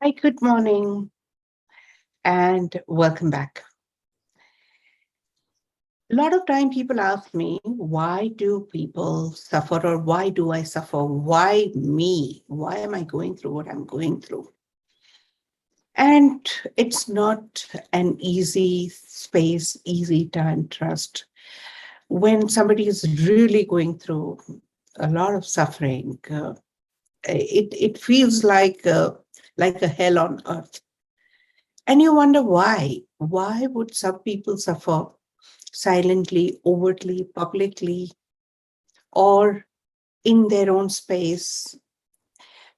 Hi, good morning, and welcome back. A lot of time people ask me, why do people suffer or why do I suffer? Why me? Why am I going through what I'm going through? And it's not an easy space, easy time trust. When somebody is really going through a lot of suffering, it feels like a hell on earth. And you wonder why. Why would some people suffer silently, overtly, publicly, or in their own space?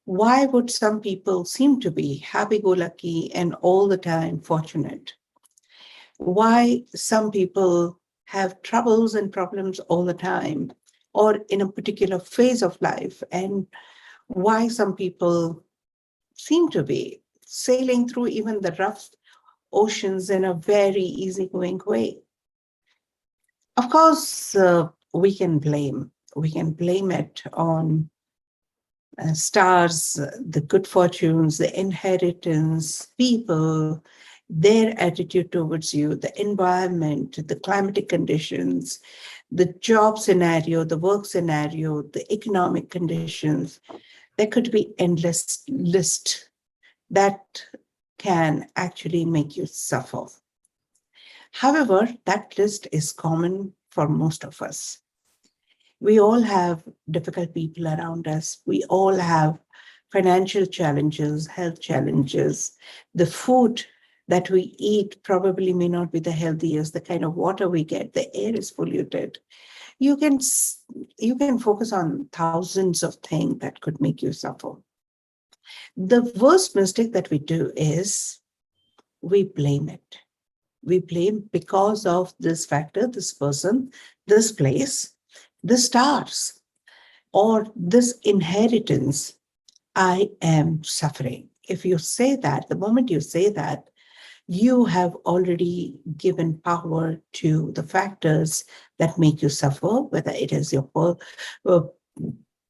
Why would some people seem to be happy go lucky and all the time fortunate? Why some people have troubles and problems all the time or in a particular phase of life? And why some people seem to be sailing through even the rough oceans in a very easygoing way? Of course, we can blame. We can blame it on stars, the good fortunes, the inheritance, people, their attitude towards you, the environment, the climatic conditions, the job scenario, the work scenario, the economic conditions. There could be endless list that can actually make you suffer. However, that list is common for most of us. We all have difficult people around us. We all have financial challenges, health challenges. The food that we eat probably may not be the healthiest. The kind of water we get, the air is polluted. You can you can focus on thousands of things that could make you suffer. The worst mistake that we do is we blame it. We blame because of this factor, this person, this place, the stars, or this inheritance. I am suffering. If you say that, the moment you say that, you have already given power to the factors that make you suffer, whether it is your uh,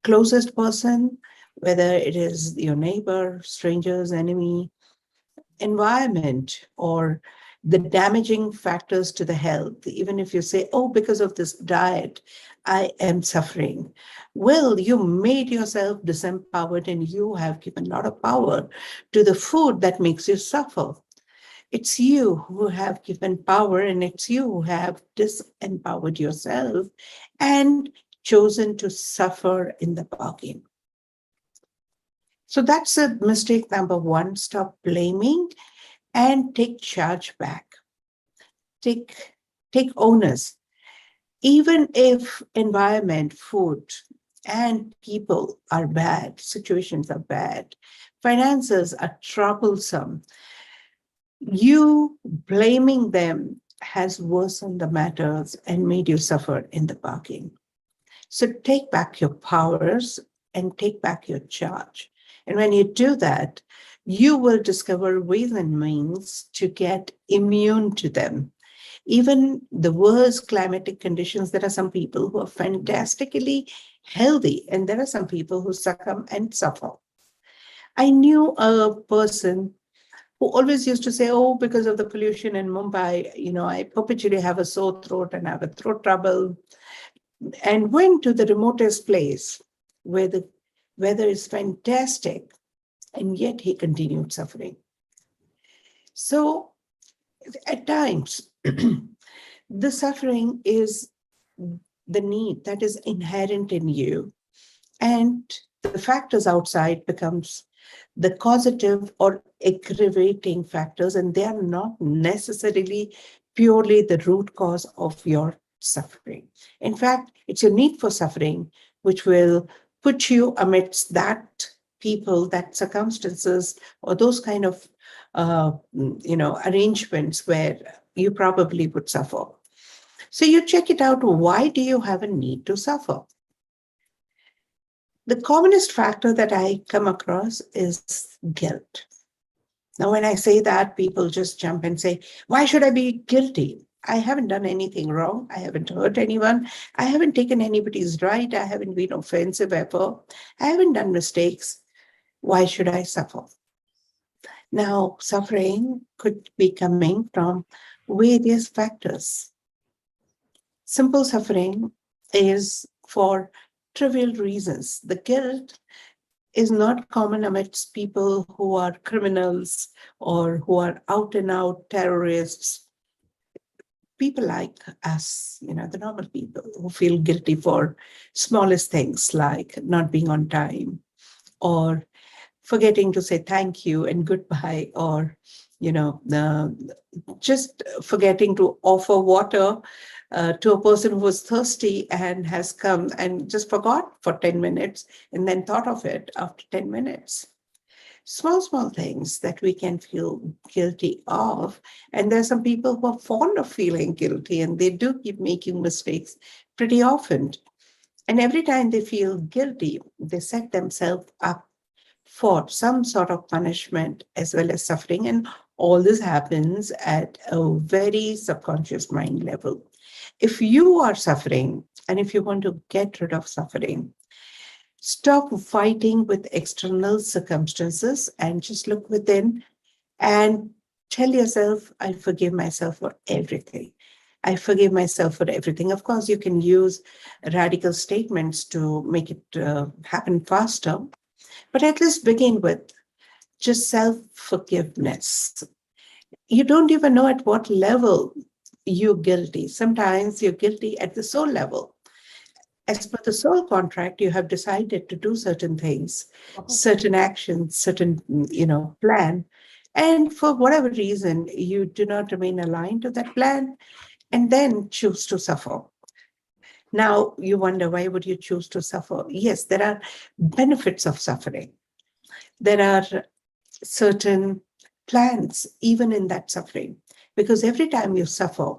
closest person, whether it is your neighbor, strangers, enemy, environment, or the damaging factors to the health. Even if you say, oh, because of this diet, I am suffering. Well, you made yourself disempowered and you have given a lot of power to the food that makes you suffer. It's you who have given power and it's you who have disempowered yourself and chosen to suffer in the bargain. So that's a mistake number one. Stop blaming and take charge back. Take, take onus. Even if environment, food, and people are bad, situations are bad, finances are troublesome, you blaming them has worsened the matters and made you suffer in the bargain. So take back your powers and take back your charge. And when you do that, you will discover ways and means to get immune to them. Even the worst climatic conditions, there are some people who are fantastically healthy, and there are some people who succumb and suffer. I knew a person who always used to say, oh, because of the pollution in Mumbai, I perpetually have a sore throat and I have a throat trouble, and went to the remotest place where the weather is fantastic, and yet he continued suffering. So at times, the suffering is the need that is inherent in you, and the factors outside becomes the causative or aggravating factors, and they are not necessarily purely the root cause of your suffering. In fact, it's your need for suffering which will put you amidst that people, that circumstances, or those kind of arrangements where you probably would suffer. So you check it out. Why do you have a need to suffer? The commonest factor that I come across is guilt. Now, when I say that, people just jump and say, why should I be guilty? I haven't done anything wrong. I haven't hurt anyone. I haven't taken anybody's right. I haven't been offensive ever. I haven't done mistakes. Why should I suffer? Now, suffering could be coming from various factors. Simple suffering is for trivial reasons. The guilt is not common amidst people who are criminals or who are out and out terrorists. People like us, the normal people who feel guilty for smallest things like not being on time or forgetting to say thank you and goodbye, or just forgetting to offer water to a person who was thirsty and has come and just forgot for 10 minutes and then thought of it after 10 minutes. Small things that we can feel guilty of. And there are some people who are fond of feeling guilty and they do keep making mistakes pretty often. And every time they feel guilty, they set themselves up for some sort of punishment as well as suffering. And all this happens at a very subconscious mind level. If you are suffering and if you want to get rid of suffering, stop fighting with external circumstances and just look within and tell yourself, I forgive myself for everything. I forgive myself for everything. Of course, you can use radical statements to make it happen faster, but at least begin with just self-forgiveness. You don't even know at what level you're guilty. Sometimes you're guilty at the soul level. As per the soul contract, you have decided to do certain things, certain actions, certain, plan. And for whatever reason, you do not remain aligned to that plan and then choose to suffer. Now you wonder, why would you choose to suffer? Yes, there are benefits of suffering. There are certain plans, even in that suffering, because every time you suffer,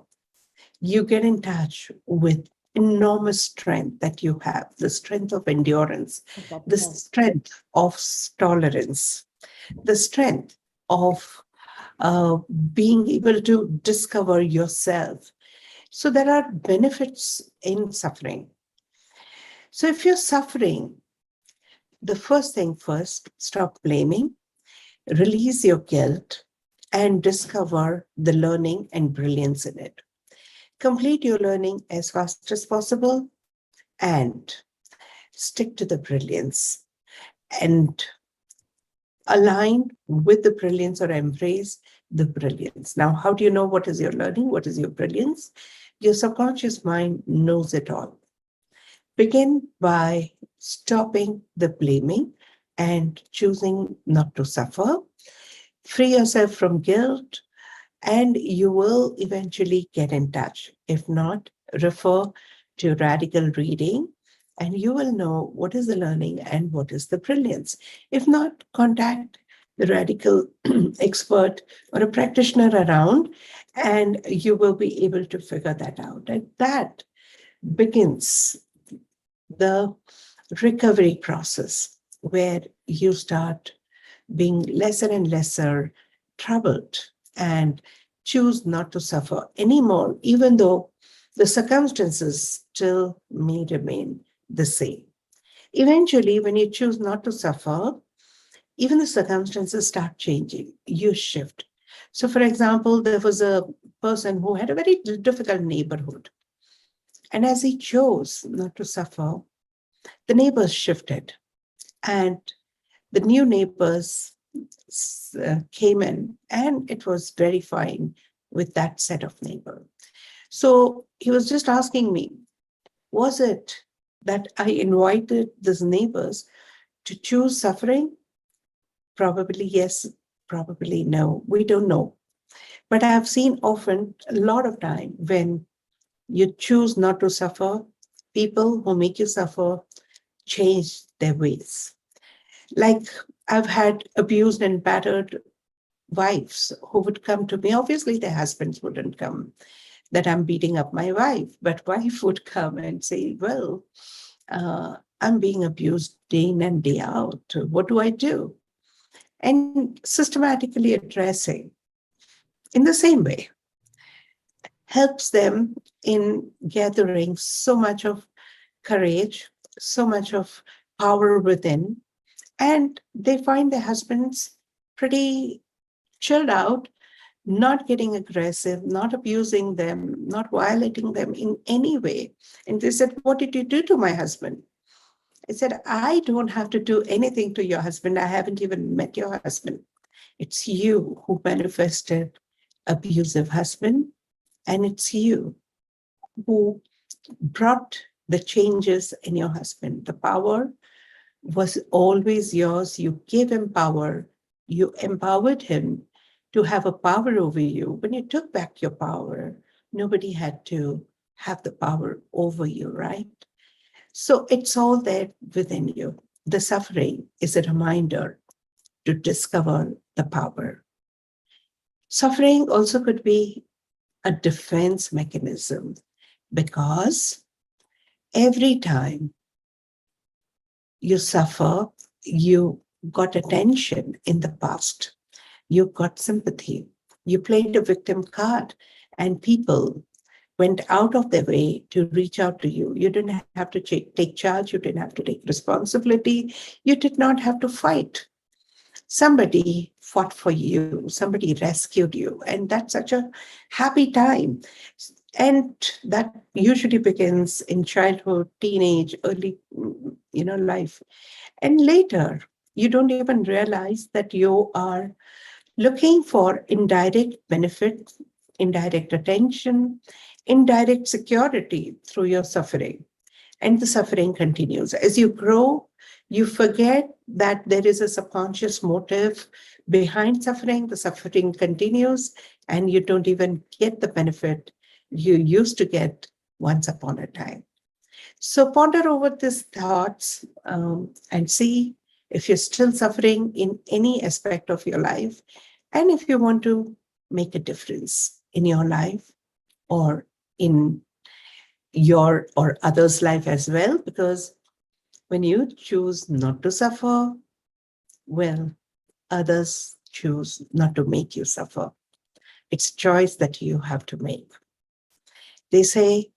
you get in touch with enormous strength that you have, the strength of endurance, the strength of tolerance, the strength of being able to discover yourself. So there are benefits in suffering. So if you're suffering, the first thing first, stop blaming, release your guilt, and discover the learning and brilliance in it. Complete your learning as fast as possible and stick to the brilliance and align with the brilliance or embrace the brilliance. Now, how do you know what is your learning? What is your brilliance? Your subconscious mind knows it all. Begin by stopping the blaming and choosing not to suffer. Free yourself from guilt, and you will eventually get in touch. If not, refer to radical reading, and you will know what is the learning and what is the brilliance. If not, contact the radical expert or a practitioner around, and you will be able to figure that out. And that begins the recovery process where you start being lesser and lesser troubled and choose not to suffer anymore, even though the circumstances still may remain the same. Eventually, when you choose not to suffer, even the circumstances start changing. You shift. So, for example, there was a person who had a very difficult neighborhood. And as he chose not to suffer, the neighbors shifted. And the new neighbors came in, and it was very fine with that set of neighbor. So he was just asking me, was it that I invited these neighbors to choose suffering? Probably yes, probably no. We don't know. But I have seen often, a lot of time, when you choose not to suffer, people who make you suffer change their ways. Like, I've had abused and battered wives who would come to me. Obviously, their husbands wouldn't come, that I'm beating up my wife, but wife would come and say, well, I'm being abused day in and day out. What do I do? And systematically addressing in the same way helps them in gathering so much of courage, so much of power within, and they find their husbands pretty chilled out, not getting aggressive, not abusing them, not violating them in any way. And they said, "What did you do to my husband?" I said, "I don't have to do anything to your husband. I haven't even met your husband. It's you who manifested abusive husband, and it's you who brought the changes in your husband. The power was always yours. You gave him power. You empowered him to have a power over you. When you took back your power, nobody had to have the power over you, right? So it's all there within you. The suffering is a reminder to discover the power. Suffering also could be a defense mechanism, because every time you suffer, you got attention in the past, you got sympathy, you played a victim card, and people went out of their way to reach out to you. You didn't have to take charge, you didn't have to take responsibility, you did not have to fight. Somebody fought for you, somebody rescued you, and that's such a happy time. And that usually begins in childhood, teenage, early, life. And later, you don't even realize that you are looking for indirect benefit, indirect attention, indirect security through your suffering. And the suffering continues. As you grow, you forget that there is a subconscious motive behind suffering. The suffering continues, and you don't even get the benefit you used to get once upon a time. So ponder over these thoughts, and see if you're still suffering in any aspect of your life, and if you want to make a difference in your life, or in your or others' life as well. Because when you choose not to suffer, well, others choose not to make you suffer. It's a choice that you have to make. They say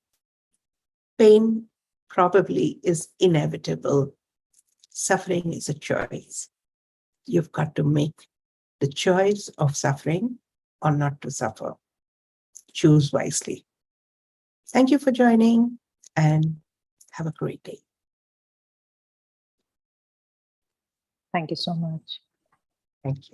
pain probably is inevitable. Suffering is a choice. You've got to make the choice of suffering or not to suffer. Choose wisely. Thank you for joining, and have a great day. Thank you so much. Thank you.